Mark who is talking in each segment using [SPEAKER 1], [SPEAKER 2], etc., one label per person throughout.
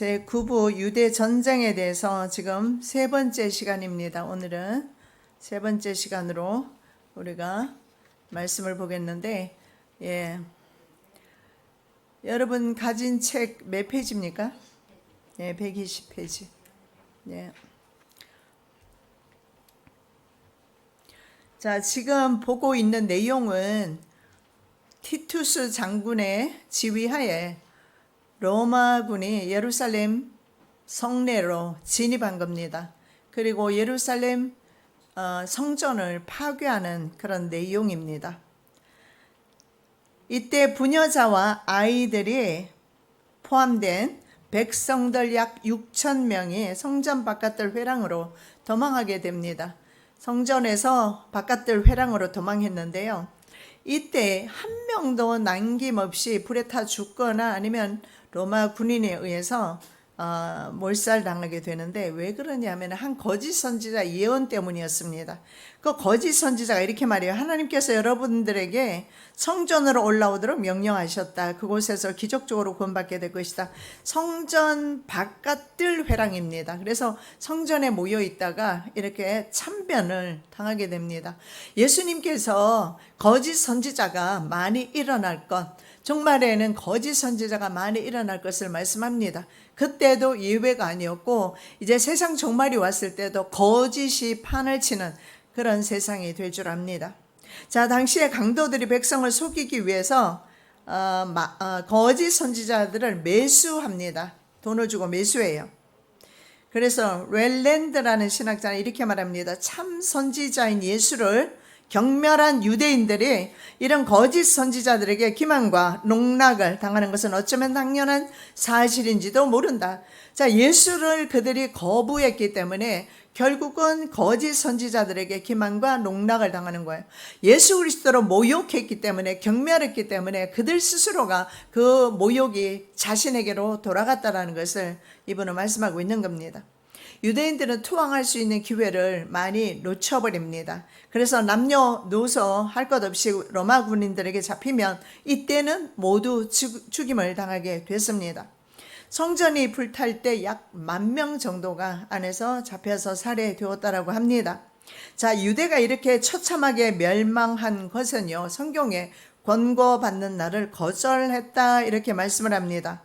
[SPEAKER 1] 제9부 유대 전쟁에 대해서 지금 세 번째 시간입니다. 오늘은 세 번째 시간으로 우리가 말씀을 보겠는데, 여러분 가진 책 몇 페이지입니까? 120페이지. 자, 지금 보고 있는 내용은 티투스 장군의 지휘하에 로마군이 예루살렘 성내로 진입한 겁니다. 그리고 예루살렘 성전을 파괴하는 그런 내용입니다. 이때 부녀자와 아이들이 포함된 백성들 약 6천 명이 성전 바깥들 회랑으로 도망하게 됩니다. 성전에서 바깥들 회랑으로 도망했는데요. 이때 한 명도 남김없이 불에 타 죽거나 아니면 로마 군인에 의해서 몰살당하게 되는데, 왜 그러냐면 한 거짓 선지자 예언 때문이었습니다. 그 거짓 선지자가 이렇게 말해요. 하나님께서 여러분들에게 성전으로 올라오도록 명령하셨다. 그곳에서 기적적으로 구원받게 될 것이다. 성전 바깥들 회랑입니다. 그래서 성전에 모여 있다가 이렇게 참변을 당하게 됩니다. 예수님께서 거짓 선지자가 많이 일어날 것, 종말에는 거짓 선지자가 많이 일어날 것을 말씀합니다. 그때도 예외가 아니었고, 이제 세상 종말이 왔을 때도 거짓이 판을 치는 그런 세상이 될 줄 압니다. 자, 당시에 강도들이 백성을 속이기 위해서 거짓 선지자들을 매수합니다. 돈을 주고 매수해요. 그래서 렐랜드라는 신학자는 이렇게 말합니다. 참 선지자인 예수를 경멸한 유대인들이 이런 거짓 선지자들에게 기만과 농락을 당하는 것은 어쩌면 당연한 사실인지도 모른다. 자, 예수를 그들이 거부했기 때문에 결국은 거짓 선지자들에게 기만과 농락을 당하는 거예요. 예수 그리스도로 모욕했기 때문에, 경멸했기 때문에 그들 스스로가 그 모욕이 자신에게로 돌아갔다라는 것을 이분은 말씀하고 있는 겁니다. 유대인들은 투항할 수 있는 기회를 많이 놓쳐버립니다. 그래서 남녀노소 할 것 없이 로마 군인들에게 잡히면 이때는 모두 죽임을 당하게 됐습니다. 성전이 불탈 때 약 10,000명 정도가 안에서 잡혀서 살해되었다라고 합니다. 자, 유대가 이렇게 처참하게 멸망한 것은요, 성경에 권고받는 날을 거절했다 이렇게 말씀을 합니다.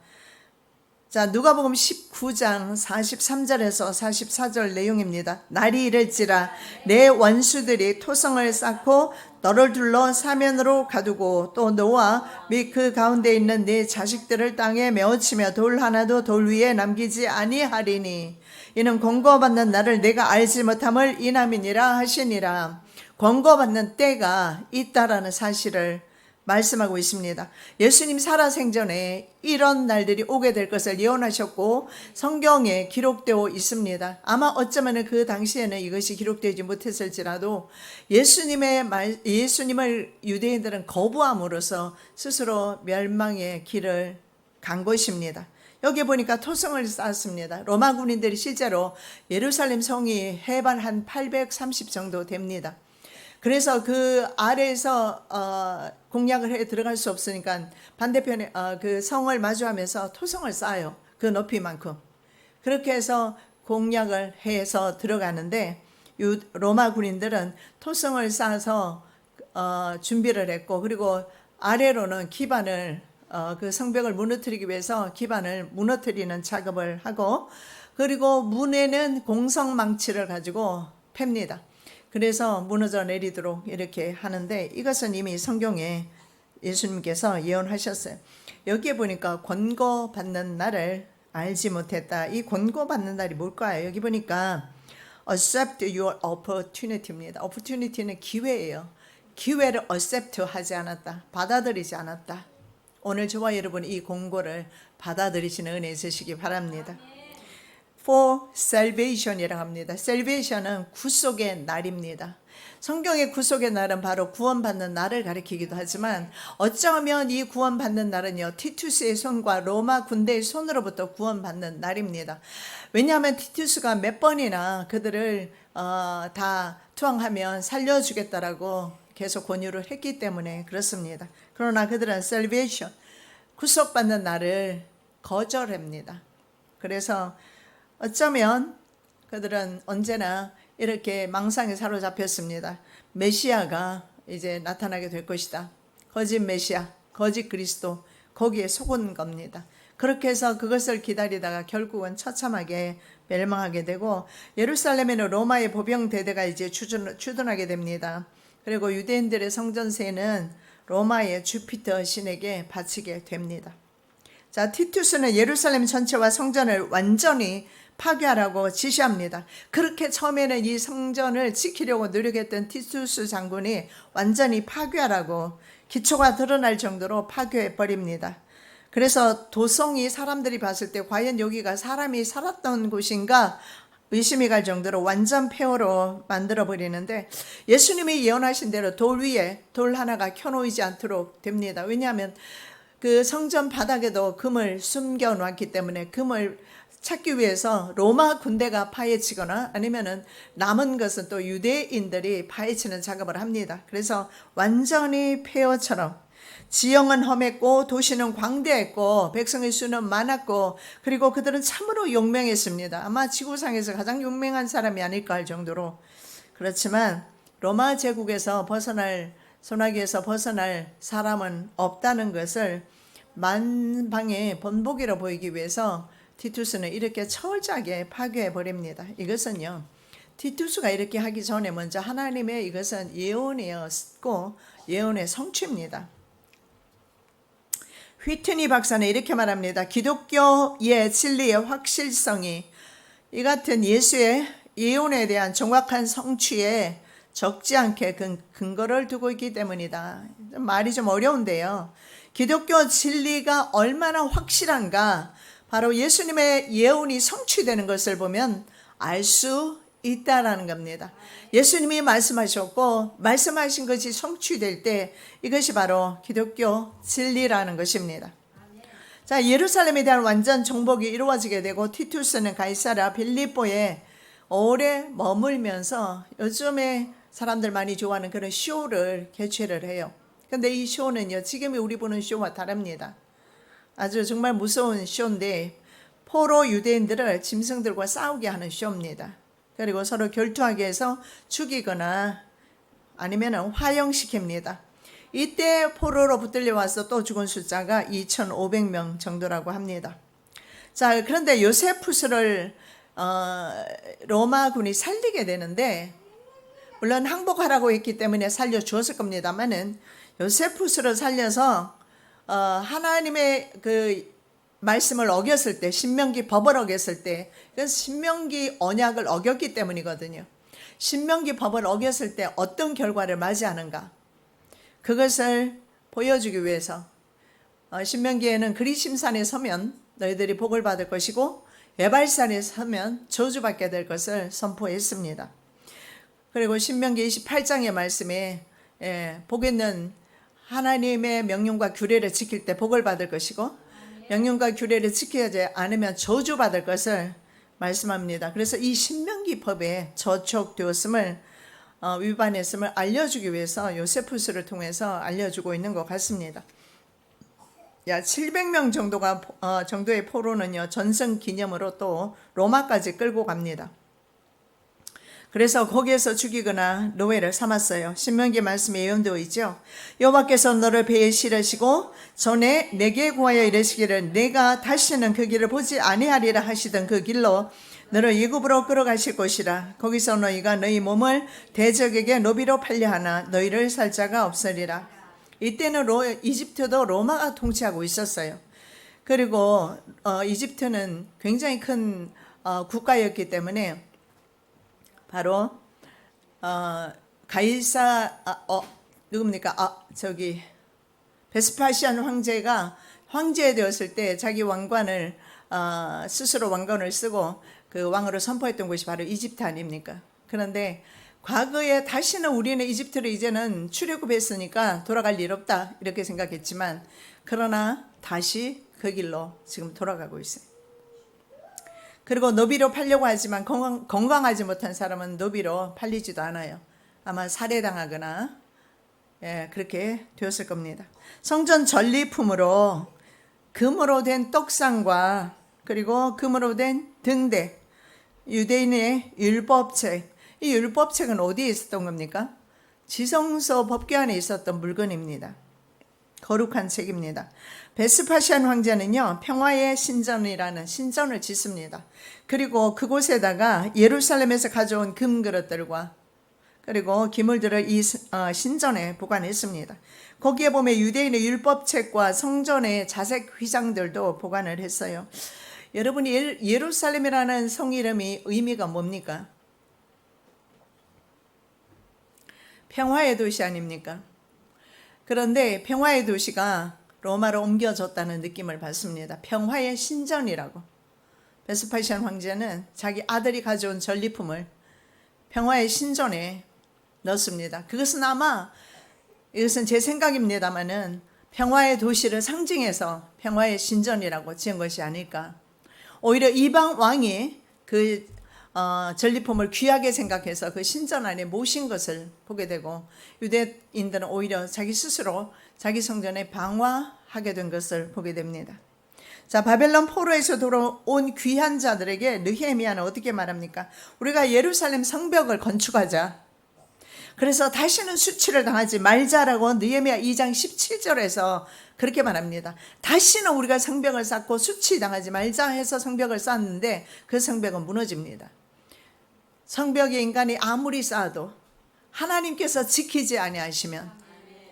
[SPEAKER 1] 자, 누가복음 19장 43절에서 44절 내용입니다. 날이 이를지라 내 원수들이 토성을 쌓고 너를 둘러 사면으로 가두고 또 너와 및 그 가운데 있는 네 자식들을 땅에 메어치며 돌 하나도 돌 위에 남기지 아니하리니 이는 권고받는 날을 내가 알지 못함을 인함이니라 하시니라. 권고받는 때가 있다라는 사실을 말씀하고 있습니다. 예수님 살아생전에 이런 날들이 오게 될 것을 예언하셨고 성경에 기록되어 있습니다. 아마 어쩌면 그 당시에는 이것이 기록되지 못했을지라도 예수님을 유대인들은 거부함으로써 스스로 멸망의 길을 간 것입니다. 여기 보니까 토성을 쌓았습니다. 로마 군인들이 실제로 예루살렘 성이 해발 한 830 정도 됩니다. 그래서 그 아래에서 공략을 해 들어갈 수 없으니까 반대편에 그 성을 마주하면서 토성을 쌓아요. 그 높이만큼. 그렇게 해서 공략을 해서 들어가는데 로마 군인들은 토성을 쌓아서 준비를 했고, 그리고 아래로는 기반을 그 성벽을 무너뜨리기 위해서 기반을 무너뜨리는 작업을 하고, 그리고 문에는 공성망치를 가지고 팹니다. 그래서 무너져 내리도록 이렇게 하는데, 이것은 이미 성경에 예수님께서 예언하셨어요. 여기에 보니까 권고받는 날을 알지 못했다. 이 권고받는 날이 뭘까요? 여기 보니까 accept your opportunity입니다. opportunity는 기회예요. 기회를 accept 하지 않았다. 받아들이지 않았다. 오늘 저와 여러분이 이 권고를 받아들이시는 은혜 있으시기 바랍니다. For salvation이라고 합니다. salvation은 구속의 날입니다. 성경의 구속의 날은 바로 구원받는 날을 가리키기도 하지만, 어쩌면 이 구원받는 날은요, 티투스의 손과 로마 군대의 손으로부터 구원받는 날입니다. 왜냐하면 티투스가 몇 번이나 그들을 다 투항하면 살려주겠다라고 계속 권유를 했기 때문에 그렇습니다. 그러나 그들은 salvation, 구속받는 날을 거절합니다. 그래서 어쩌면 그들은 언제나 이렇게 망상에 사로잡혔습니다. 메시아가 이제 나타나게 될 것이다. 거짓 메시아, 거짓 그리스도, 거기에 속은 겁니다. 그렇게 해서 그것을 기다리다가 결국은 처참하게 멸망하게 되고, 예루살렘에는 로마의 보병 대대가 이제 주둔하게 됩니다. 그리고 유대인들의 성전세는 로마의 주피터 신에게 바치게 됩니다. 자, 티투스는 예루살렘 전체와 성전을 완전히 파괴하라고 지시합니다. 그렇게 처음에는 이 성전을 지키려고 노력했던 티투스 장군이 완전히 파괴하라고, 기초가 드러날 정도로 파괴해 버립니다. 그래서 도성이 사람들이 봤을 때 과연 여기가 사람이 살았던 곳인가 의심이 갈 정도로 완전 폐허로 만들어 버리는데, 예수님이 예언하신 대로 돌 위에 돌 하나가 켜놓이지 않도록 됩니다. 왜냐하면 그 성전 바닥에도 금을 숨겨 놓았기 때문에 금을 찾기 위해서 로마 군대가 파헤치거나 아니면은 남은 것은 또 유대인들이 파헤치는 작업을 합니다. 그래서 완전히 폐허처럼, 지형은 험했고 도시는 광대했고 백성의 수는 많았고, 그리고 그들은 참으로 용맹했습니다. 아마 지구상에서 가장 용맹한 사람이 아닐까 할 정도로. 그렇지만 로마 제국에서 벗어날, 소나기에서 벗어날 사람은 없다는 것을 만방의 본보기로 보이기 위해서 티투스는 이렇게 철저하게 파괴해 버립니다. 이것은요, 티투스가 이렇게 하기 전에 먼저 하나님의 이것은 예언이었고 예언의 성취입니다. 휘트니 박사는 이렇게 말합니다. 기독교의 진리의 확실성이 이 같은 예수의 예언에 대한 정확한 성취에 적지 않게 근거를 두고 있기 때문이다. 말이 좀 어려운데요. 기독교 진리가 얼마나 확실한가, 바로 예수님의 예언이 성취되는 것을 보면 알 수 있다라는 겁니다. 예수님이 말씀하셨고 말씀하신 것이 성취될 때 이것이 바로 기독교 진리라는 것입니다. 자, 예루살렘에 대한 완전 정복이 이루어지게 되고, 티투스는 가이사랴 빌립보에 오래 머물면서 요즘에 사람들 많이 좋아하는 그런 쇼를 개최를 해요. 근데 이 쇼는요, 지금의 우리 보는 쇼와 다릅니다. 아주 정말 무서운 쇼인데, 포로 유대인들을 짐승들과 싸우게 하는 쇼입니다. 그리고 서로 결투하게 해서 죽이거나 아니면 화형시킵니다. 이때 포로로 붙들려 와서 또 죽은 숫자가 2,500명 정도라고 합니다. 자, 그런데 요세푸스를 로마군이 살리게 되는데, 물론 항복하라고 했기 때문에 살려주었을 겁니다만은, 요세푸스를 살려서 하나님의 그 말씀을 어겼을 때, 신명기 법을 어겼을 때, 그래서 신명기 언약을 어겼기 때문이거든요. 신명기 법을 어겼을 때 어떤 결과를 맞이하는가, 그것을 보여주기 위해서 신명기에는 그리심산에 서면 너희들이 복을 받을 것이고 에발산에 서면 저주받게 될 것을 선포했습니다. 그리고 신명기 28장의 말씀에 복 있는 하나님의 명령과 규례를 지킬 때 복을 받을 것이고, 명령과 규례를 지키지 않으면 저주받을 것을 말씀합니다. 그래서 이 신명기 법에 저촉되었음을 위반했음을 알려주기 위해서 요세푸스를 통해서 알려주고 있는 것 같습니다. 700명 정도의 포로는요, 전승 기념으로 또 로마까지 끌고 갑니다. 그래서 거기에서 죽이거나 노예를 삼았어요. 신명기 말씀에 예언되어 있죠. 여호와께서 너를 배에 실으시고 전에 내게 구하여 이르시기를 내가 다시는 그 길을 보지 아니하리라 하시던 그 길로 너를 애굽으로 끌어가실 것이라. 거기서 너희가 너희 몸을 대적에게 노비로 팔려하나 너희를 살 자가 없으리라. 이때는 이집트도 로마가 통치하고 있었어요. 그리고 이집트는 굉장히 큰 국가였기 때문에 바로 베스파시안 황제가 황제 되었을 때 자기 왕관을 스스로 왕관을 쓰고 그 왕으로 선포했던 곳이 바로 이집트 아닙니까? 그런데 과거에 다시는 우리는 이집트를 이제는 출애굽했으니까 돌아갈 일 없다 이렇게 생각했지만, 그러나 다시 그 길로 지금 돌아가고 있어요. 그리고 노비로 팔려고 하지만 건강하지 못한 사람은 노비로 팔리지도 않아요. 아마 살해당하거나 그렇게 되었을 겁니다. 성전 전리품으로 금으로 된 떡상과 그리고 금으로 된 등대, 유대인의 율법책. 이 율법책은 어디에 있었던 겁니까? 지성소 법궤 안에 있었던 물건입니다. 거룩한 책입니다. 베스파시안 황제는요, 평화의 신전이라는 신전을 짓습니다. 그리고 그곳에다가 예루살렘에서 가져온 금 그릇들과 그리고 기물들을 이 신전에 보관했습니다. 거기에 보면 유대인의 율법책과 성전의 자색 휘장들도 보관을 했어요. 여러분이 예루살렘이라는 성 이름이 의미가 뭡니까? 평화의 도시 아닙니까? 그런데 평화의 도시가 로마로 옮겨졌다는 느낌을 받습니다. 평화의 신전이라고. 베스파시안 황제는 자기 아들이 가져온 전리품을 평화의 신전에 넣습니다. 그것은 아마, 이것은 제 생각입니다만은 평화의 도시를 상징해서 평화의 신전이라고 지은 것이 아닐까. 오히려 이방 왕이 그 전리품을 귀하게 생각해서 그 신전 안에 모신 것을 보게 되고, 유대인들은 오히려 자기 스스로 자기 성전에 방화하게 된 것을 보게 됩니다. 자, 바벨론 포로에서 돌아온 귀한 자들에게 느헤미야는 어떻게 말합니까? 우리가 예루살렘 성벽을 건축하자. 그래서 다시는 수치를 당하지 말자라고 느헤미야 2장 17절에서 그렇게 말합니다. 다시는 우리가 성벽을 쌓고 수치 당하지 말자 해서 성벽을 쌓았는데 그 성벽은 무너집니다. 성벽에 인간이 아무리 쌓아도 하나님께서 지키지 아니하시면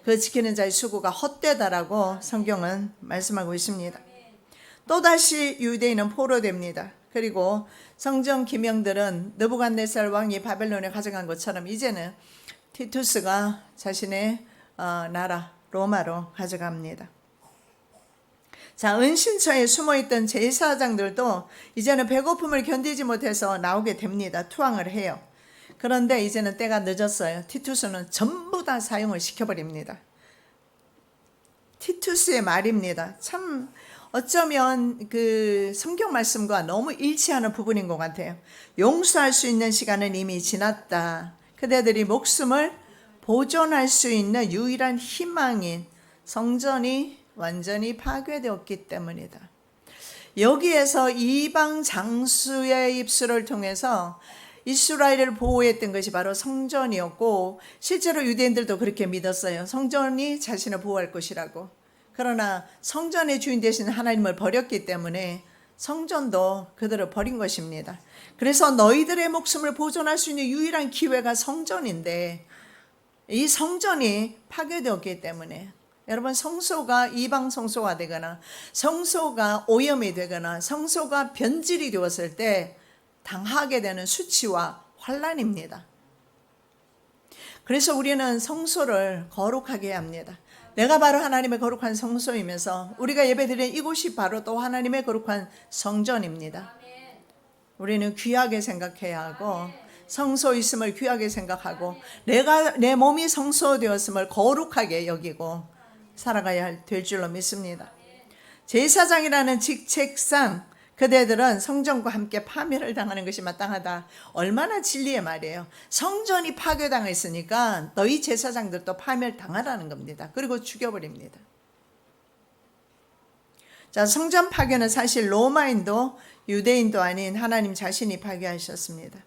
[SPEAKER 1] 그 지키는 자의 수고가 헛되다라고 성경은 말씀하고 있습니다. 또다시 유대인은 포로됩니다. 그리고 성전 기명들은 느부갓네살 왕이 바벨론에 가져간 것처럼 이제는 티투스가 자신의 나라 로마로 가져갑니다. 자, 은신처에 숨어있던 제사장들도 이제는 배고픔을 견디지 못해서 나오게 됩니다. 투항을 해요. 그런데 이제는 때가 늦었어요. 티투스는 전부 다 사용을 시켜버립니다. 티투스의 말입니다. 참 어쩌면 그 성경 말씀과 너무 일치하는 부분인 것 같아요. 용서할 수 있는 시간은 이미 지났다. 그대들이 목숨을 보존할 수 있는 유일한 희망인 성전이 완전히 파괴되었기 때문이다. 여기에서 이방 장수의 입술을 통해서 이스라엘을 보호했던 것이 바로 성전이었고, 실제로 유대인들도 그렇게 믿었어요. 성전이 자신을 보호할 것이라고. 그러나 성전의 주인 되신 하나님을 버렸기 때문에 성전도 그들을 버린 것입니다. 그래서 너희들의 목숨을 보존할 수 있는 유일한 기회가 성전인데, 이 성전이 파괴되었기 때문에 여러분, 성소가 이방 성소가 되거나 성소가 오염이 되거나 성소가 변질이 되었을 때 당하게 되는 수치와 환난입니다. 그래서 우리는 성소를 거룩하게 해야 합니다. 내가 바로 하나님의 거룩한 성소이면서 우리가 예배드리는 이곳이 바로 또 하나님의 거룩한 성전입니다. 우리는 귀하게 생각해야 하고, 성소 있음을 귀하게 생각하고, 내 몸이 성소 되었음을 거룩하게 여기고 살아가야 될 줄로 믿습니다. 제사장이라는 직책상 그대들은 성전과 함께 파멸을 당하는 것이 마땅하다. 얼마나 진리의 말이에요. 성전이 파괴당했으니까 너희 제사장들도 파멸당하라는 겁니다. 그리고 죽여버립니다. 자, 성전 파괴는 사실 로마인도 유대인도 아닌 하나님 자신이 파괴하셨습니다.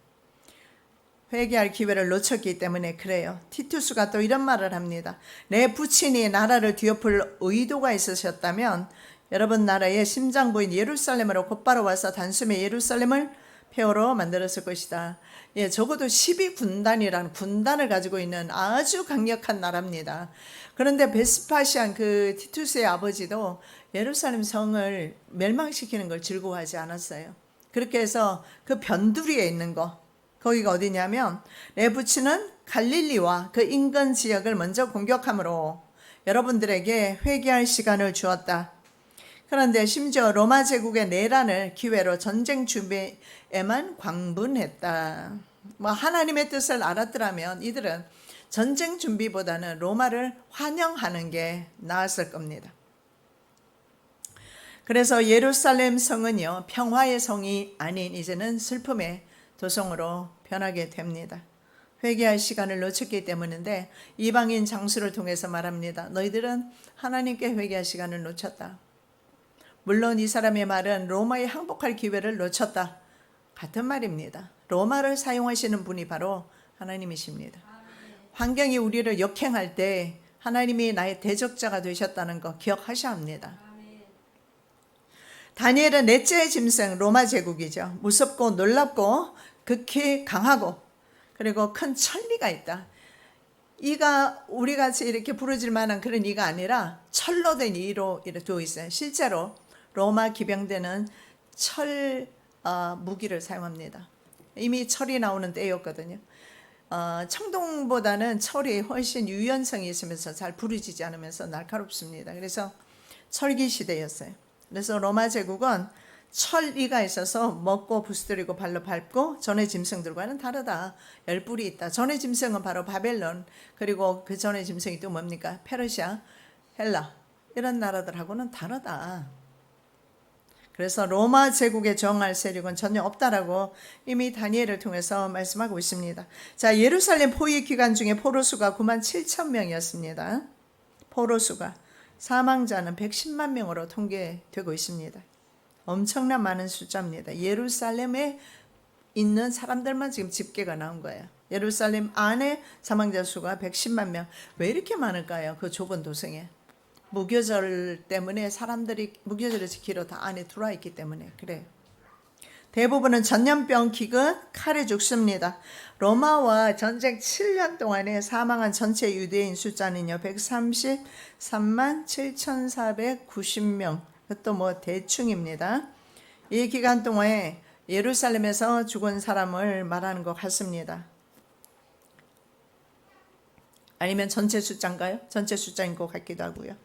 [SPEAKER 1] 회개할 기회를 놓쳤기 때문에 그래요. 티투스가 또 이런 말을 합니다. 내 부친이 나라를 뒤엎을 의도가 있으셨다면 여러분 나라의 심장부인 예루살렘으로 곧바로 와서 단숨에 예루살렘을 폐허로 만들었을 것이다. 예, 적어도 12군단이라는 군단을 가지고 있는 아주 강력한 나라입니다. 그런데 베스파시안 그 티투스의 아버지도 예루살렘 성을 멸망시키는 걸 즐거워하지 않았어요. 그렇게 해서 그 변두리에 있는 거, 거기가 어디냐면 내 부친은 갈릴리와 그 인근 지역을 먼저 공격함으로 여러분들에게 회개할 시간을 주었다. 그런데 심지어 로마 제국의 내란을 기회로 전쟁 준비에만 광분했다. 하나님의 뜻을 알았더라면 이들은 전쟁 준비보다는 로마를 환영하는 게 나았을 겁니다. 그래서 예루살렘 성은요, 평화의 성이 아닌 이제는 슬픔의 도성으로 변하게 됩니다. 회개할 시간을 놓쳤기 때문인데 이방인 장수를 통해서 말합니다. 너희들은 하나님께 회개할 시간을 놓쳤다. 물론 이 사람의 말은 로마에 항복할 기회를 놓쳤다. 같은 말입니다. 로마를 사용하시는 분이 바로 하나님이십니다. 환경이 우리를 역행할 때 하나님이 나의 대적자가 되셨다는 거 기억하셔야 합니다. 다니엘은 넷째 짐승 로마 제국이죠. 무섭고 놀랍고 극히 강하고 그리고 큰 천리가 있다. 이가 우리같이 이렇게 부러질 만한 그런 이가 아니라 철로 된 이로 이렇게 되어 있어요. 실제로 로마 기병대는 철 무기를 사용합니다. 이미 철이 나오는 때였거든요. 청동보다는 철이 훨씬 유연성이 있으면서 잘 부러지지 않으면서 날카롭습니다. 그래서 철기 시대였어요. 그래서 로마 제국은 철이가 있어서 먹고 부스들이고 발로 밟고 전의 짐승들과는 다르다. 열뿔이 있다. 전의 짐승은 바로 바벨론, 그리고 그 전의 짐승이 또 뭡니까? 페르시아, 헬라 이런 나라들하고는 다르다. 그래서 로마 제국에 저항할 세력은 전혀 없다라고 이미 다니엘을 통해서 말씀하고 있습니다. 자, 예루살렘 포위 기간 중에 포로수가 9만 7천 명이었습니다. 포로수가 사망자는 110만 명으로 통계되고 있습니다. 엄청난 많은 숫자입니다. 예루살렘에 있는 사람들만 지금 집계가 나온 거예요. 예루살렘 안에 사망자 수가 110만 명. 왜 이렇게 많을까요? 그 좁은 도성에. 무교절 때문에 사람들이 무교절을 지키러 다 안에 들어와 있기 때문에 그래요. 대부분은 전염병, 기근, 칼에 죽습니다. 로마와 전쟁 7년 동안에 사망한 전체 유대인 숫자는요 133만 7,490명. 그것도 뭐 대충입니다. 이 기간 동안에 예루살렘에서 죽은 사람을 말하는 것 같습니다. 아니면 전체 숫자인가요? 전체 숫자인 것 같기도 하고요.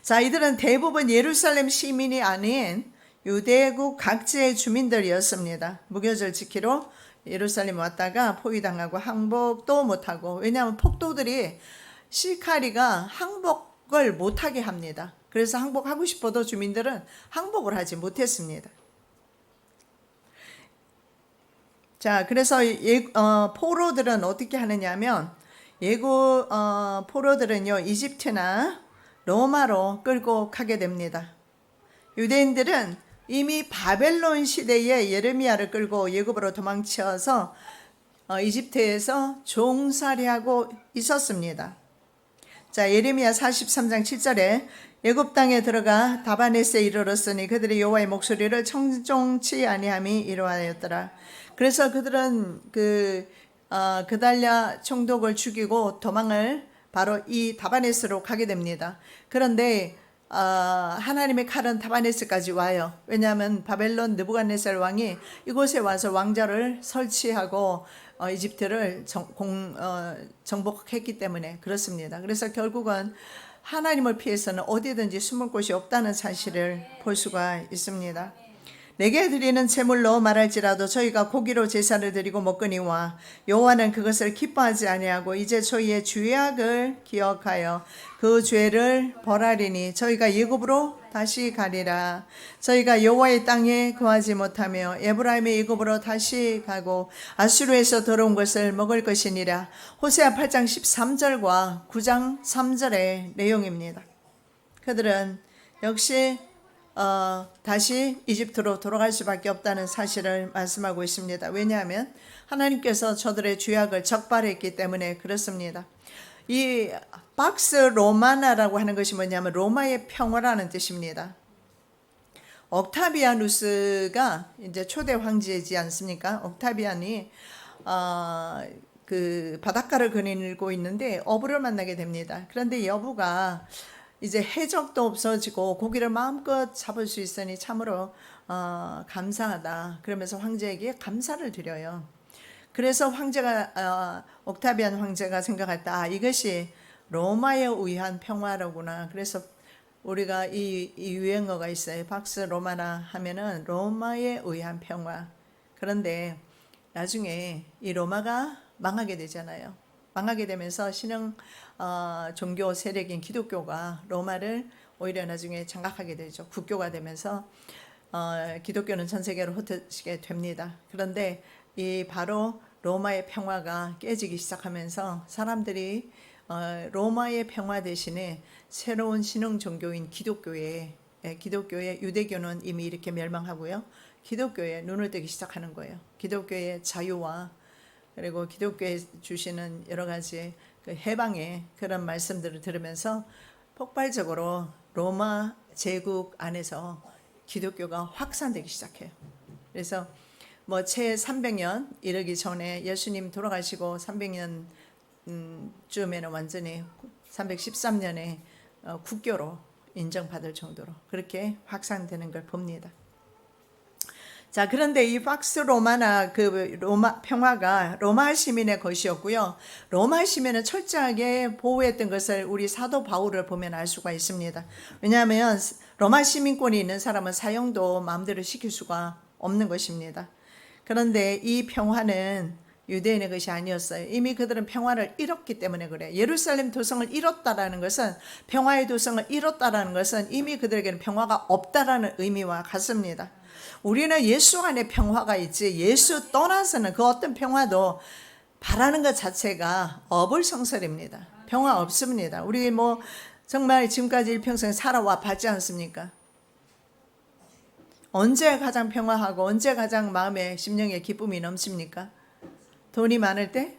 [SPEAKER 1] 자, 이들은 대부분 예루살렘 시민이 아닌 유대국 각지의 주민들이었습니다. 무교절 지키러 예루살렘 왔다가 포위당하고 항복도 못하고, 왜냐하면 폭도들이 시카리가 항복을 못하게 합니다. 그래서 항복하고 싶어도 주민들은 항복을 하지 못했습니다. 자, 그래서 포로들은 어떻게 하느냐면 예고 포로들은요 이집트나 로마로 끌고 가게 됩니다. 유대인들은 이미 바벨론 시대에 예레미야를 끌고 예굽으로 도망쳐서 이집트에서 종살이하고 있었습니다. 자, 예레미야 43장 7절에 애굽 땅에 들어가 다바네스에 이르렀으니 그들이 여호와의 목소리를 청종치 아니함이 이러하였더라. 그래서 그들은 그달랴 총독을 죽이고 도망을 바로 이 다바네스로 가게 됩니다. 그런데 하나님의 칼은 다바네스까지 와요. 왜냐하면 바벨론 느부갓네살 왕이 이곳에 와서 왕자를 설치하고 이집트를 정복했기 때문에 그렇습니다. 그래서 결국은 하나님을 피해서는 어디든지 숨을 곳이 없다는 사실을 볼 수가 있습니다. 내게 드리는 제물로 말할지라도 저희가 고기로 제사를 드리고 먹거니와 여호와는 그것을 기뻐하지 아니하고 이제 저희의 죄악을 기억하여 그 죄를 벌하리니 저희가 애굽으로 다시 가리라. 저희가 여호와의 땅에 거하지 못하며 에브라임의 애굽으로 다시 가고 아수르에서 들어온 것을 먹을 것이니라. 호세아 8장 13절과 9장 3절의 내용입니다. 그들은 역시 다시 이집트로 돌아갈 수밖에 없다는 사실을 말씀하고 있습니다. 왜냐하면 하나님께서 저들의 죄악을 적발했기 때문에 그렇습니다. 이 박스 로마나라고 하는 것이 뭐냐면 로마의 평화라는 뜻입니다. 옥타비아누스가 이제 초대 황제이지 않습니까? 옥타비안이 그 바닷가를 거닐고 있는데 어부를 만나게 됩니다. 그런데 이 어부가 이제 해적도 없어지고 고기를 마음껏 잡을 수 있으니 참으로 감사하다. 그러면서 황제에게 감사를 드려요. 그래서 황제가 옥타비안 황제가 생각할 때 이것이 로마에 의한 평화로구나. 그래서 우리가 이 유행어가 있어요. 박스 로마나 하면은 로마에 의한 평화. 그런데 나중에 이 로마가 망하게 되잖아요. 망하게 되면서 신흥 종교 세력인 기독교가 로마를 오히려 나중에 장악하게 되죠. 국교가 되면서 기독교는 전 세계로 흩어지게 됩니다. 그런데 이 바로 로마의 평화가 깨지기 시작하면서 사람들이 로마의 평화 대신에 새로운 신흥 종교인 기독교에 기독교의 유대교는 이미 이렇게 멸망하고요. 기독교에 눈을 뜨기 시작하는 거예요. 기독교의 자유와 그리고 기독교에 주시는 여러 가지 그 해방의 그런 말씀들을 들으면서 폭발적으로 로마 제국 안에서 기독교가 확산되기 시작해요. 그래서 뭐 채 300년 이르기 전에 예수님 돌아가시고 300년 쯤에는 완전히 313년에 국교로 인정받을 정도로 그렇게 확산되는 걸 봅니다. 자, 그런데 이 팍스 로마나 그 로마 평화가 로마 시민의 것이었고요. 로마 시민은 철저하게 보호했던 것을 우리 사도 바울을 보면 알 수가 있습니다. 왜냐하면 로마 시민권이 있는 사람은 사형도 마음대로 시킬 수가 없는 것입니다. 그런데 이 평화는 유대인의 것이 아니었어요. 이미 그들은 평화를 잃었기 때문에 그래요. 예루살렘 도성을 잃었다라는 것은, 평화의 도성을 잃었다라는 것은 이미 그들에게는 평화가 없다라는 의미와 같습니다. 우리는 예수 안에 평화가 있지 예수 떠나서는 그 어떤 평화도 바라는 것 자체가 어불성설입니다. 평화 없습니다. 우리 뭐 정말 지금까지 일평생 살아와 봤지 않습니까? 언제 가장 평화하고 언제 가장 마음에 심령에 기쁨이 넘칩니까? 돈이 많을 때?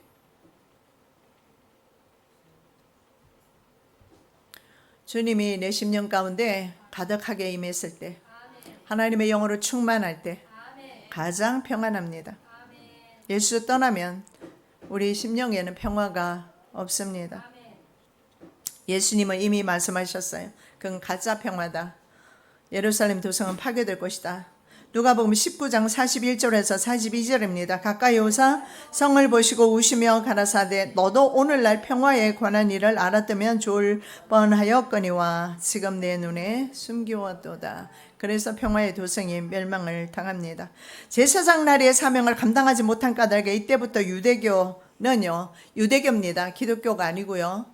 [SPEAKER 1] 주님이 내 심령 가운데 가득하게 임했을 때, 하나님의 영으로 충만할 때 가장 평안합니다. 예수 떠나면 우리 심령에는 평화가 없습니다. 예수님은 이미 말씀하셨어요. 그건 가짜 평화다. 예루살렘 도성은 파괴될 것이다. 누가복음 19장 41절에서 42절입니다. 가까이 오사 성을 보시고 우시며 가라사대 너도 오늘날 평화에 관한 일을 알았다면 좋을 뻔하였거니와 지금 내 눈에 숨기웠도다. 그래서 평화의 도성이 멸망을 당합니다. 제사장 나리의 사명을 감당하지 못한 까닭에 이때부터 유대교는요, 유대교입니다. 기독교가 아니고요.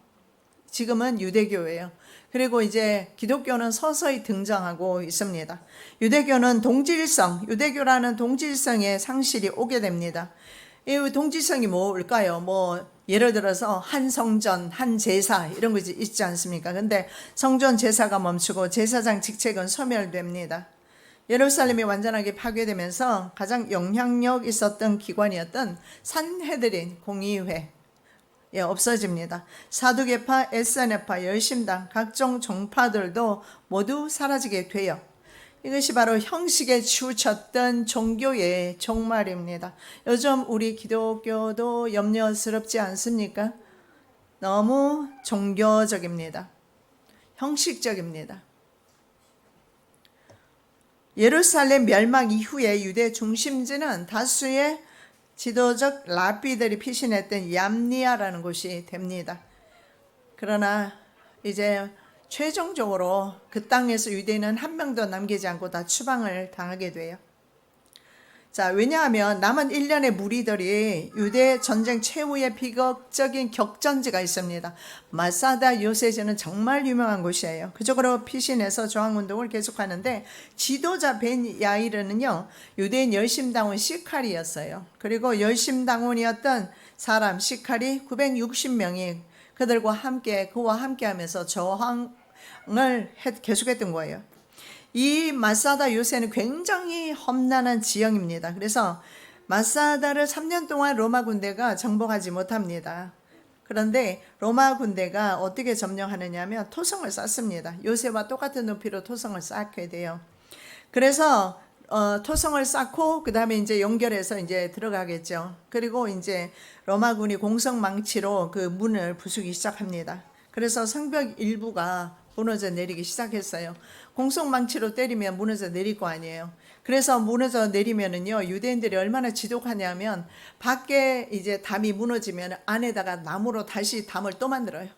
[SPEAKER 1] 지금은 유대교예요. 그리고 이제 기독교는 서서히 등장하고 있습니다. 유대교는 동질성, 유대교라는 동질성의 상실이 오게 됩니다. 이 동질성이 뭘까요? 뭐 예를 들어서 한 성전, 한 제사 이런 거 있지 않습니까? 근데 성전 제사가 멈추고 제사장 직책은 소멸됩니다. 예루살렘이 완전하게 파괴되면서 가장 영향력 있었던 기관이었던 산헤드린 공의회 없어집니다. 사두개파, 에스네파, 열심당, 각종 종파들도 모두 사라지게 돼요. 이것이 바로 형식에 치우쳤던 종교의 종말입니다. 요즘 우리 기독교도 염려스럽지 않습니까? 너무 종교적입니다. 형식적입니다. 예루살렘 멸망 이후에 유대 중심지는 다수의 지도적 랍비들이 피신했던 얌니아라는 곳이 됩니다. 그러나 이제 최종적으로 그 땅에서 유대인은 한 명도 남기지 않고 다 추방을 당하게 돼요. 자, 왜냐하면 남은 1년의 무리들이 유대 전쟁 최후의 비극적인 격전지가 있습니다. 마사다 요새지는 정말 유명한 곳이에요. 그쪽으로 피신해서 저항운동을 계속하는데 지도자 벤 야이르는요, 유대인 열심당원 시칼이었어요. 그리고 열심당원이었던 사람 시칼이 960명이 그들과 함께, 그와 함께 하면서 저항을 계속했던 거예요. 이 마사다 요새는 굉장히 험난한 지형입니다. 그래서 마사다를 3년 동안 로마 군대가 정복하지 못합니다. 그런데 로마 군대가 어떻게 점령하느냐 하면 토성을 쌓습니다. 요새와 똑같은 높이로 토성을 쌓게 돼요. 그래서 토성을 쌓고 그 다음에 이제 연결해서 이제 들어가겠죠. 그리고 이제 로마군이 공성망치로 그 문을 부수기 시작합니다. 그래서 성벽 일부가 무너져 내리기 시작했어요. 공성망치로 때리면 무너져 내릴 거 아니에요. 그래서 무너져 내리면은요, 유대인들이 얼마나 지독하냐면 밖에 이제 담이 무너지면 안에다가 나무로 다시 담을 또 만들어요.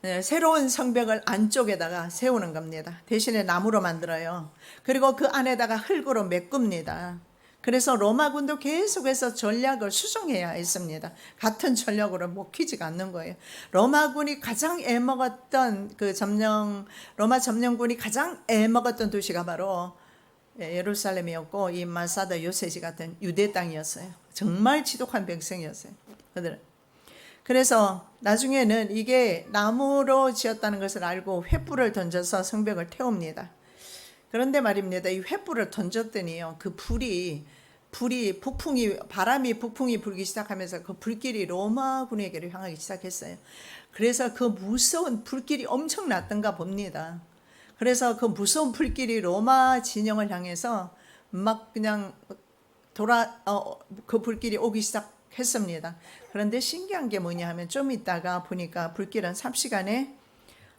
[SPEAKER 1] 네, 새로운 성벽을 안쪽에다가 세우는 겁니다. 대신에 나무로 만들어요. 그리고 그 안에다가 흙으로 메꿉니다. 그래서 로마군도 계속해서 전략을 수정해야 했습니다. 같은 전략으로 먹히지가 않는 거예요. 로마군이 가장 애먹었던 로마 점령군이 가장 애먹었던 도시가 바로 예루살렘이었고, 이 마사다 요새지 같은 유대 땅이었어요. 정말 지독한 백성이었어요. 그들은. 그래서 나중에는 이게 나무로 지었다는 것을 알고 횃불을 던져서 성벽을 태웁니다. 그런데 말입니다. 이 횃불을 던졌더니요, 그 바람이 북풍이 불기 시작하면서 그 불길이 로마 군에게로 향하기 시작했어요. 그래서 그 무서운 불길이 엄청 났던가 봅니다. 그래서 그 무서운 불길이 로마 진영을 향해서 막 그냥 그 불길이 오기 시작했습니다. 그런데 신기한 게 뭐냐 하면 좀 있다가 보니까 불길은 삽시간에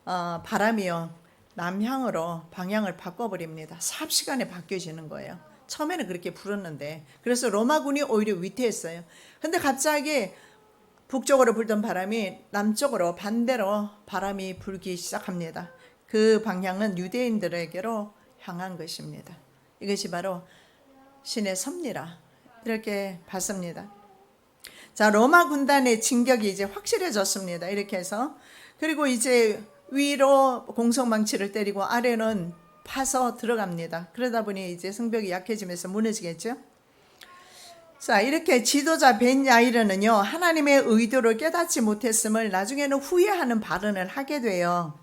[SPEAKER 1] 바람이요, 남향으로 방향을 바꿔버립니다. 삽시간에 바뀌어지는 거예요. 처음에는 그렇게 불었는데, 그래서 로마군이 오히려 위태했어요. 근데 갑자기 북쪽으로 불던 바람이 남쪽으로 반대로 바람이 불기 시작합니다. 그 방향은 유대인들에게로 향한 것입니다. 이것이 바로 신의 섭리라 이렇게 봤습니다. 자, 로마 군단의 진격이 이제 확실해졌습니다. 이렇게 해서, 그리고 이제 위로 공성망치를 때리고 아래는 파서 들어갑니다. 그러다 보니 이제 성벽이 약해지면서 무너지겠죠. 자, 이렇게 지도자 벤야이르는요, 하나님의 의도를 깨닫지 못했음을 나중에는 후회하는 발언을 하게 돼요.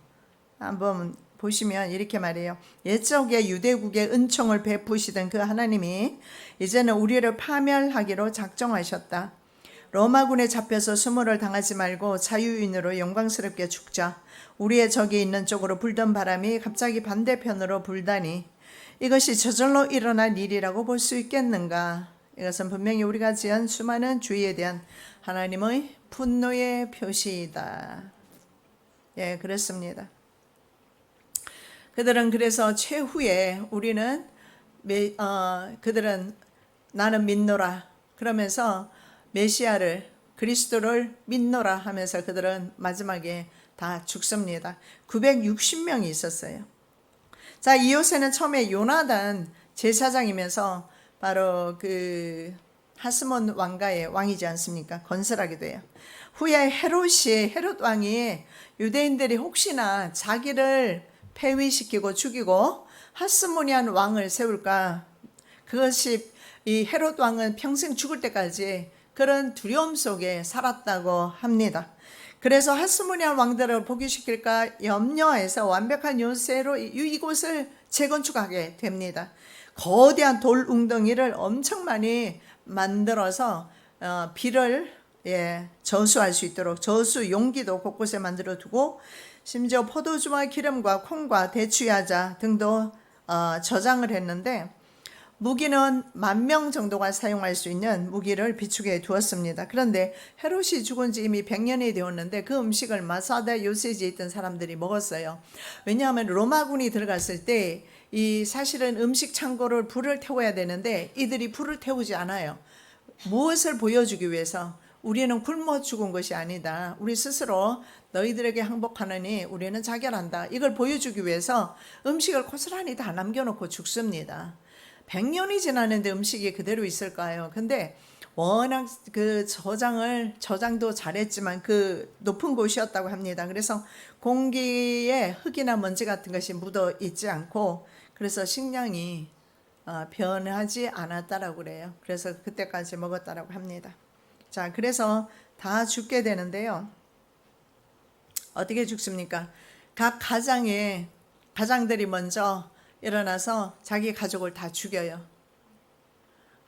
[SPEAKER 1] 한번 보시면 이렇게 말해요. 옛적에 유대국에 은총을 베푸시던 그 하나님이 이제는 우리를 파멸하기로 작정하셨다. 로마군에 잡혀서 수모를 당하지 말고 자유인으로 영광스럽게 죽자. 우리의 적이 있는 쪽으로 불던 바람이 갑자기 반대편으로 불다니 이것이 저절로 일어난 일이라고 볼 수 있겠는가? 이것은 분명히 우리가 지은 수많은 주의에 대한 하나님의 분노의 표시이다. 예, 그렇습니다. 그들은 그래서 최후에 그들은 나는 믿노라 그러면서 메시아를, 그리스도를 믿노라 하면서 그들은 마지막에 다 죽습니다. 960명이 있었어요. 자, 이호세는 처음에 요나단 제사장이면서 바로 그 하스몬 왕가의 왕이지 않습니까? 건설하게 돼요. 후에 헤롯 왕이 유대인들이 혹시나 자기를 폐위시키고 죽이고 하스모니안 왕을 세울까, 그것이 이 헤롯 왕은 평생 죽을 때까지 그런 두려움 속에 살았다고 합니다. 그래서 하스모니안 왕들을 포기시킬까 염려해서 완벽한 요새로 이곳을 재건축하게 됩니다. 거대한 돌 웅덩이를 엄청 많이 만들어서 비를 저수할 수 있도록 저수 용기도 곳곳에 만들어 두고, 심지어 포도주와 기름과 콩과 대추야자 등도 저장을 했는데, 무기는 10,000명 정도가 사용할 수 있는 무기를 비축해 두었습니다. 그런데 헤롯이 죽은 지 이미 100년이 되었는데 그 음식을 마사다 요새지에 있던 사람들이 먹었어요. 왜냐하면 로마군이 들어갔을 때 이 사실은 음식 창고를 불을 태워야 되는데 이들이 불을 태우지 않아요. 무엇을 보여주기 위해서? 우리는 굶어 죽은 것이 아니다. 우리 스스로 너희들에게 항복하느니 우리는 자결한다. 이걸 보여주기 위해서 음식을 고스란히 다 남겨놓고 죽습니다. 100년이 지났는데 음식이 그대로 있을까요? 근데 워낙 그 저장도 잘했지만 그 높은 곳이었다고 합니다. 그래서 공기에 흙이나 먼지 같은 것이 묻어 있지 않고, 그래서 식량이 변하지 않았다라고 그래요. 그래서 그때까지 먹었다라고 합니다. 자, 그래서 다 죽게 되는데요. 어떻게 죽습니까? 각 가장들이 먼저 일어나서 자기 가족을 다 죽여요.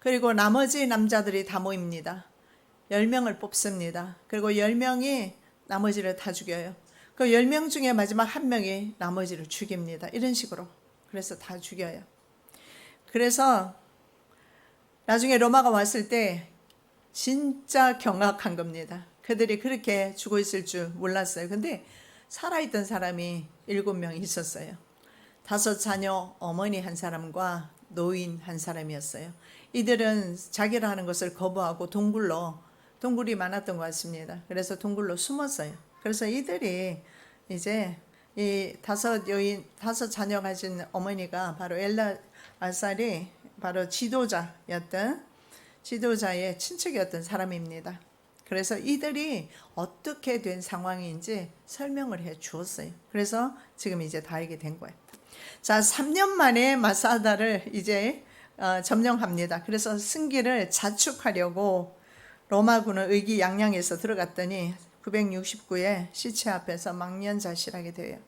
[SPEAKER 1] 그리고 나머지 남자들이 다 모입니다. 10명을 뽑습니다. 그리고 10명이 나머지를 다 죽여요. 그 10명 중에 마지막 1명이 나머지를 죽입니다. 이런 식으로. 그래서 다 죽여요. 그래서 나중에 로마가 왔을 때 진짜 경악한 겁니다. 그들이 그렇게 죽어 있을 줄 몰랐어요. 근데 살아있던 사람이 7명 있었어요. 5 자녀 어머니 한 사람과 노인 한 사람이었어요. 이들은 자기를 하는 것을 거부하고 동굴이 많았던 것 같습니다. 그래서 동굴로 숨었어요. 그래서 이들이 이제 이 5 자녀 가진 어머니가 바로 엘라알살이 바로 지도자의 친척이었던 사람입니다. 그래서 이들이 어떻게 된 상황인지 설명을 해 주었어요. 그래서 지금 이제 다 알게 된 거예요. 자, 3년 만에 마사다를 이제 점령합니다. 그래서 승기를 자축하려고 로마군은 의기양양해서 들어갔더니 969에 시체 앞에서 망연자실하게 돼요.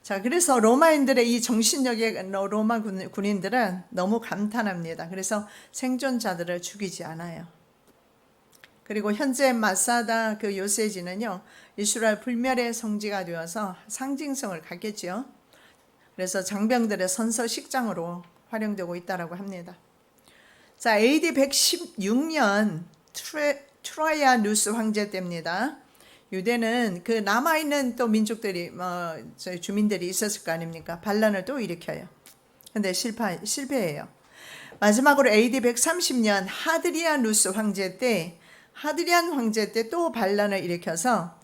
[SPEAKER 1] 자, 그래서 로마인들의 이 정신력에 로마 군인들은 너무 감탄합니다. 그래서 생존자들을 죽이지 않아요. 그리고 현재 마사다 그 요새지는요, 이스라엘 불멸의 성지가 되어서 상징성을 갖겠죠. 그래서 장병들의 선서식장으로 활용되고 있다고 합니다. 자, AD 116년 트라이아누스 황제 때입니다. 유대는 그 남아있는 또 민족들이 저희 주민들이 있었을 거 아닙니까? 반란을 또 일으켜요. 근데 실패해요. 마지막으로 AD 130년 하드리아누스 황제 때 또 반란을 일으켜서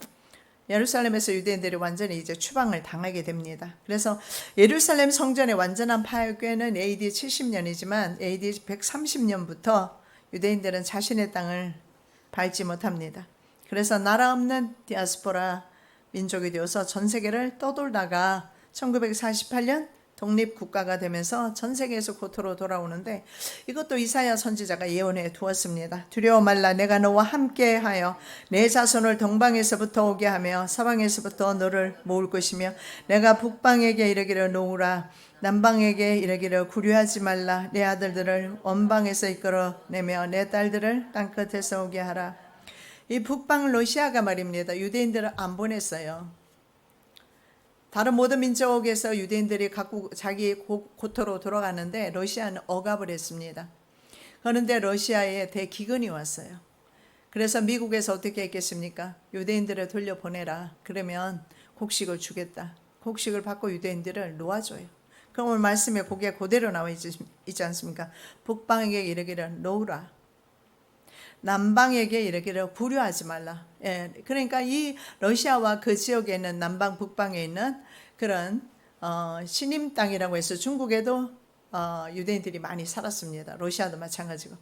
[SPEAKER 1] 예루살렘에서 유대인들이 완전히 이제 추방을 당하게 됩니다. 그래서 예루살렘 성전의 완전한 파괴는 AD 70년이지만 AD 130년부터 유대인들은 자신의 땅을 밟지 못합니다. 그래서 나라 없는 디아스포라 민족이 되어서 전 세계를 떠돌다가 1948년 독립국가가 되면서 전 세계에서 고토로 돌아오는데, 이것도 이사야 선지자가 예언해 두었습니다. 두려워 말라, 내가 너와 함께하여 내 자손을 동방에서부터 오게 하며 서방에서부터 너를 모을 것이며, 내가 북방에게 이르기를 놓으라, 남방에게 이르기를 구류하지 말라, 내 아들들을 원방에서 이끌어내며 내 딸들을 땅끝에서 오게 하라. 이 북방 러시아가 말입니다. 유대인들을 안 보냈어요. 다른 모든 민족에서 유대인들이 각국 자기 고토로 돌아가는데 러시아는 억압을 했습니다. 그런데 러시아에 대기근이 왔어요. 그래서 미국에서 어떻게 했겠습니까? 유대인들을 돌려보내라. 그러면 곡식을 주겠다. 곡식을 받고 유대인들을 놓아줘요. 그럼 오늘 말씀에 그게 그대로 나와 있지 않습니까? 북방에게 이르기를 놓으라, 남방에게 이르기를 구류하지 말라. 예, 그러니까 이 러시아와 그 지역에 있는 남방 북방에 있는 그런 신임 땅이라고 해서 중국에도 유대인들이 많이 살았습니다. 러시아도 마찬가지고.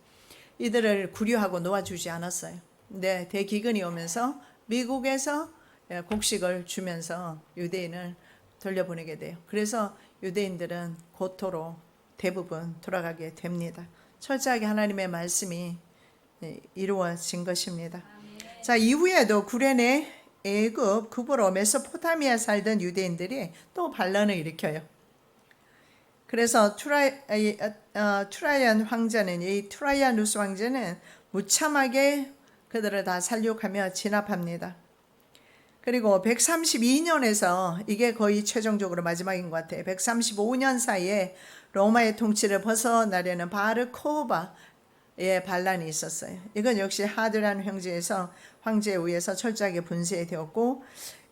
[SPEAKER 1] 이들을 구류하고 놓아주지 않았어요. 근데 대기근이 오면서 미국에서 곡식을 주면서 유대인을 돌려보내게 돼요. 그래서 유대인들은 고토로 대부분 돌아가게 됩니다. 철저하게 하나님의 말씀이 이루어진 것입니다. 자, 이후에도 구레네, 애굽, 구브로, 메소포타미아에 살던 유대인들이 또 반란을 일으켜요. 그래서 트라이안 황제는, 이 트라이아누스 황제는 무참하게 그들을 다 살육하며 진압합니다. 그리고 132년에서 이게 거의 최종적으로 마지막인 것 같아요. 135년 사이에 로마의 통치를 벗어나려는 바르코바의 반란이 있었어요. 이건 역시 하드란 황제에 의해서 철저하게 분쇄되었고,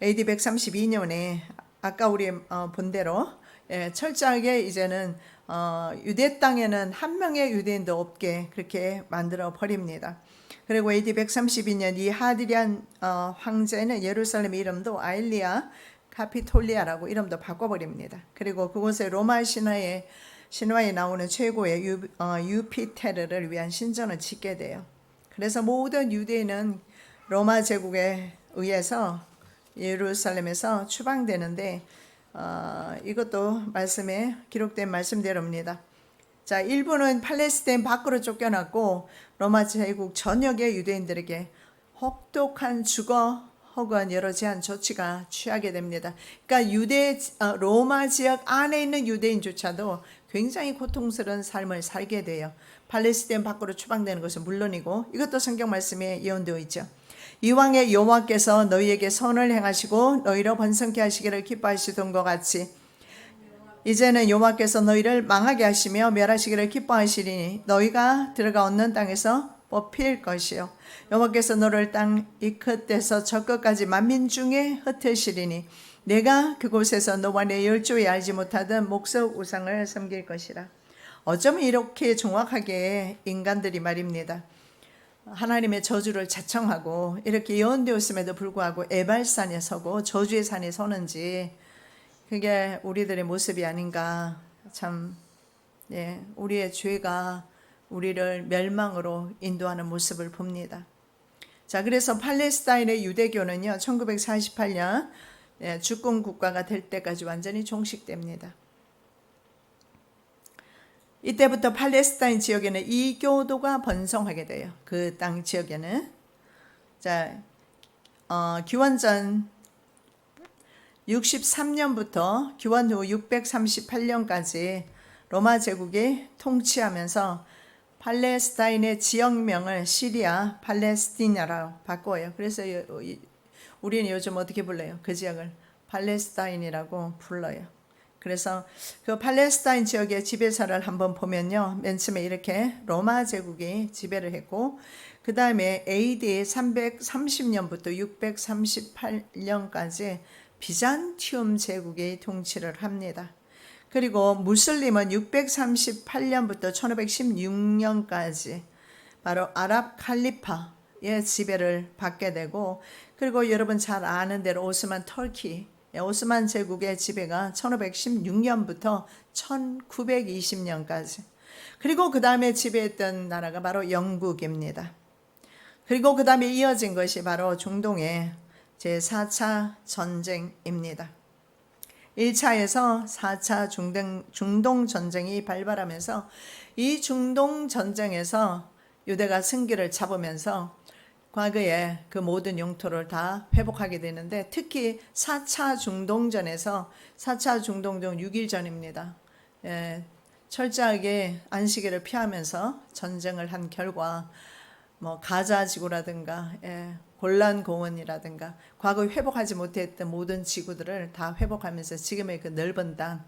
[SPEAKER 1] AD 132년에 아까 우리 본 대로 철저하게 이제는 유대 땅에는 한 명의 유대인도 없게 그렇게 만들어 버립니다. 그리고 AD 132년 이 하드리안 황제는 예루살렘 이름도 아일리아 카피톨리아라고 이름도 바꿔버립니다. 그리고 그곳에 로마 신화에 나오는 최고의 유피테르를 위한 신전을 짓게 돼요. 그래서 모든 유대인은 로마 제국에 의해서 예루살렘에서 추방되는데, 이것도 말씀에 기록된 말씀대로입니다. 자, 일부는 팔레스타인 밖으로 쫓겨났고 로마 제국 전역의 유대인들에게 혹독한 주거 혹은 여러 제한 조치가 취하게 됩니다. 그러니까 로마 지역 안에 있는 유대인조차도 굉장히 고통스러운 삶을 살게 돼요. 팔레스타인 밖으로 추방되는 것은 물론이고, 이것도 성경 말씀에 예언되어 있죠. 이왕의 여호와께서 너희에게 선을 행하시고 너희로 번성케 하시기를 기뻐하시던 것 같이 이제는 여호와께서 너희를 망하게 하시며 멸하시기를 기뻐하시리니 너희가 들어가 얻는 땅에서 뽑힐 것이요 여호와께서 너를 땅 이 끝에서 저 끝까지 만민 중에 흩으시리니 내가 그곳에서 너와 내 열조에 알지 못하던 목석 우상을 섬길 것이라. 어쩌면 이렇게 정확하게 인간들이 말입니다. 하나님의 저주를 자청하고 이렇게 예언되었음에도 불구하고 에발산에 서고 저주의 산에 서는지, 그게 우리들의 모습이 아닌가. 참, 우리의 죄가 우리를 멸망으로 인도하는 모습을 봅니다. 자, 그래서 팔레스타인의 유대교는요, 1948년 주권 국가가 될 때까지 완전히 종식됩니다. 이때부터 팔레스타인 지역에는 이교도가 번성하게 돼요. 그 땅 지역에는. 자, 기원전 63년부터 기원 후 638년까지 로마 제국이 통치하면서 팔레스타인의 지역명을 시리아 팔레스티나라고 바꿔요. 그래서 우리는 요즘 어떻게 불러요? 그 지역을 팔레스타인이라고 불러요. 그래서 그 팔레스타인 지역의 지배사를 한번 보면요, 맨 처음에 이렇게 로마 제국이 지배를 했고, 그 다음에 AD 330년부터 638년까지 비잔티움 제국이 통치를 합니다. 그리고 무슬림은 638년부터 1516년까지 바로 아랍 칼리파의 지배를 받게 되고, 그리고 여러분 잘 아는 대로 오스만 터키, 오스만 제국의 지배가 1516년부터 1920년까지. 그리고 그 다음에 지배했던 나라가 바로 영국입니다. 그리고 그 다음에 이어진 것이 바로 중동의 제4차 전쟁입니다. 1차에서 4차 중동 전쟁이 발발하면서 이 중동 전쟁에서 유대가 승기를 잡으면서 과거에 그 모든 영토를 다 회복하게 되는데, 특히 4차 중동전에서 4차 중동전 6일 전입니다. 철저하게 안식일을 피하면서 전쟁을 한 결과 가자 지구라든가 골란 고원이라든가 과거에 회복하지 못했던 모든 지구들을 다 회복하면서 지금의 그 넓은 땅,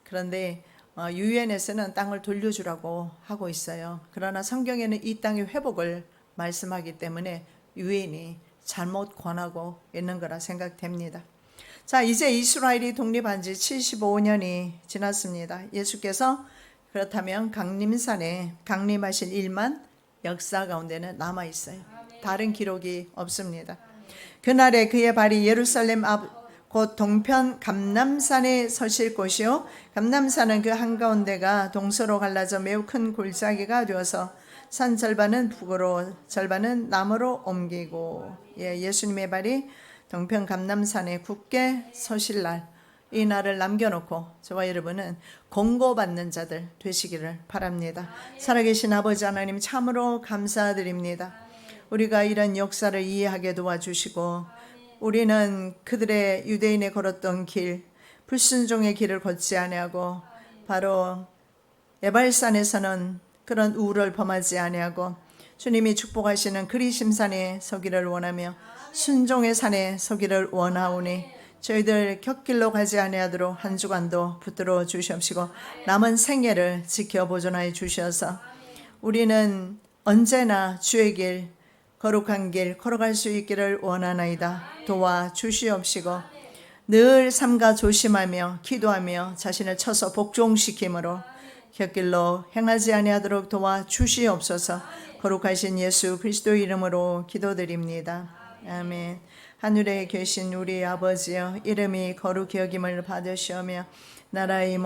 [SPEAKER 1] 그런데 유엔에서는 땅을 돌려주라고 하고 있어요. 그러나 성경에는 이 땅의 회복을 말씀하기 때문에 유엔이 잘못 권하고 있는 거라 생각됩니다. 자, 이제 이스라엘이 독립한 지 75년이 지났습니다. 예수께서 그렇다면 강림산에 강림하신 일만 역사 가운데는 남아 있어요. 다른 기록이 없습니다. 그날에 그의 발이 예루살렘 앞 곧 동편 감람산에 서실 곳이요, 감람산은 그 한가운데가 동서로 갈라져 매우 큰 골짜기가 되어서 산 절반은 북으로 절반은 남으로 옮기고, 예수님의 발이 동편 감람산에 굳게 서실 날, 이 날을 남겨놓고 저와 여러분은 공고받는 자들 되시기를 바랍니다. 살아계신 아버지 하나님, 참으로 감사드립니다. 우리가 이런 역사를 이해하게 도와주시고, 우리는 그들의 유대인에 걸었던 길, 불순종의 길을 걷지 아니하고 바로 에발산에서는 그런 우를 범하지 아니하고 주님이 축복하시는 그리심산에 서기를 원하며 순종의 산에 서기를 원하오니, 저희들 곁길로 가지 아니하도록 한 주간도 붙들어 주시옵시고 남은 생애를 지켜 보존하여 주셔서 우리는 언제나 주의 길, 거룩한 길 걸어갈 수 있기를 원하나이다. 도와주시옵시고 늘 삼가 조심하며 기도하며 자신을 쳐서 복종시킴으로 곁길로 행하지 아니하도록 도와주시옵소서. 거룩하신 예수 그리스도 이름으로 기도드립니다. 아멘. 하늘에 계신 우리 아버지여, 이름이 거룩히 여김을 받으시오며 나라의